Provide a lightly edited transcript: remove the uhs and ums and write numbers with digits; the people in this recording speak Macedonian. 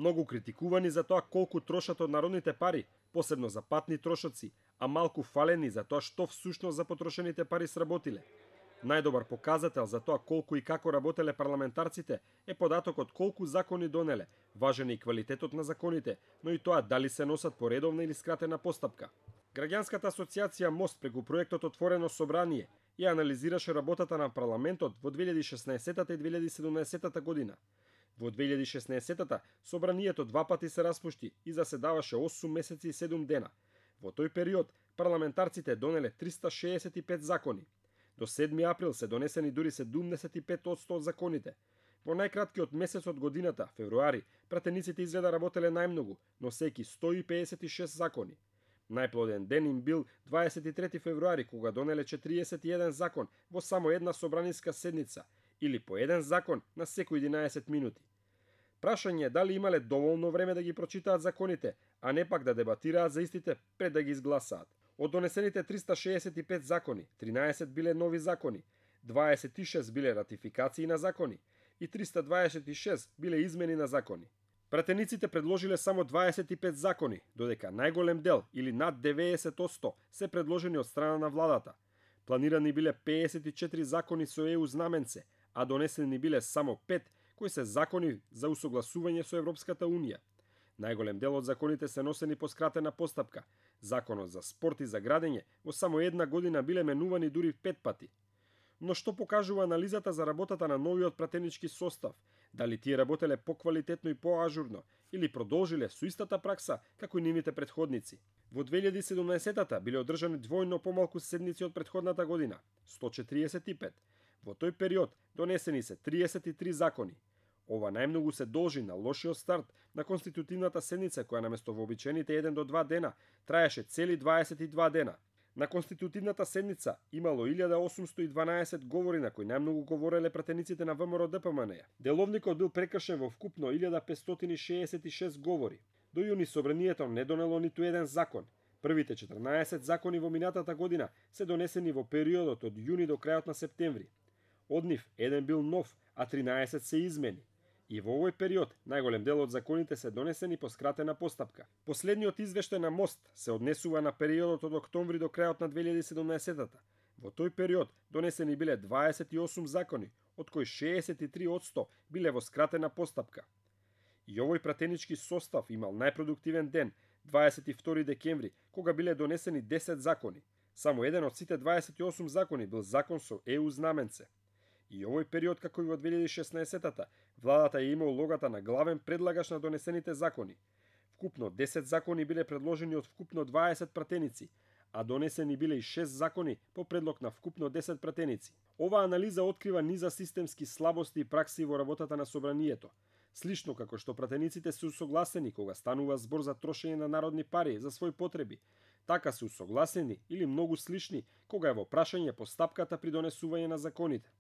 Многу критикувани за тоа колку трошат од народните пари, посебно за патни трошоци, а малку фалени за тоа што всушност за потрошените пари сработиле. Најдобар показател за тоа колку и како работеле парламентарците е податокот колку закони донеле, важен е и квалитетот на законите, но и тоа дали се носат по редовна или скратена постапка. Граѓанската асоциација МОСТ преку проектот Отворено собрание ја анализираше работата на парламентот во 2016 и 2017 година. Во 2016 собранието два пати се распушти и заседаваше 8 месеци и 7 дена. Во тој период парламентарците донеле 365 закони. До 7 април се донесени дури 75% од законите. Во најкраткиот месец од годината, февруари, пратениците изгледа работеле најмногу, носејќи 156 закони. Најплоден ден им бил 23 февруари, кога донеле 41 закон во само една собраниска седница, или по еден закон на секој 11 минути. Прашање е дали имале доволно време да ги прочитаат законите, а не пак да дебатираат за истите пред да ги изгласаат. Од донесените 365 закони, 13 биле нови закони, 26 биле ратификации на закони и 326 биле измени на закони. Пратениците предложиле само 25 закони, додека најголем дел, или над 90%, се предложени од страна на владата. Планирани биле 54 закони со ЕУ знаменце, а донесени биле само 5, кои се закони за усогласување со Европската Унија. Најголем дел од законите се носени по скратена постапка. Законот за спорт и за градење во само една година биле менувани дури 5 пати. Но што покажува анализата за работата на новиот пратенички состав? Дали тие работеле поквалитетно и поажурно или продолжиле со истата пракса како и нивните претходници? Во 2017 биле одржани двојно помалку седници од претходната година, 145. Во тој период донесени се 33 закони. Ова најмногу се должи на лошиот старт на конститутивната седница која наместо вообичаените 1 до 2 дена траеше цели 22 дена. На конститутивната седница имало 1812 говори на кои најмногу говореле пратениците на ВМРО ДПМН. Деловникот бил прекршен во вкупно 1566 говори. До јуни собранието не донело ниту еден закон. Првите 14 закони во минатата година се донесени во периодот од јуни до крајот на септември. Од нив еден бил нов, а 13 се измени. И во овој период најголем дел од законите се донесени по скратена постапка. Последниот извештај на МОСТ се однесува на периодот од октомври до крајот на 2017. Во тој период донесени биле 28 закони, од кои 63% биле во скратена постапка. И овој пратенички состав имал најпродуктивен ден, 22 декември, кога биле донесени 10 закони. Само еден од сите 28 закони бил закон со ЕУ знаменце. И овој период, како и во 2016-та, владата ја има улогата на главен предлагач на донесените закони. Вкупно 10 закони биле предложени од вкупно 20 пратеници, а донесени биле и 6 закони по предлог на вкупно 10 пратеници. Оваа анализа открива низа системски слабости и пракси во работата на собранието. Слично како што пратениците се усогласени кога станува збор за трошење на народни пари за своји потреби, така се усогласени или многу слични кога е во прашање постапката при донесување на законите.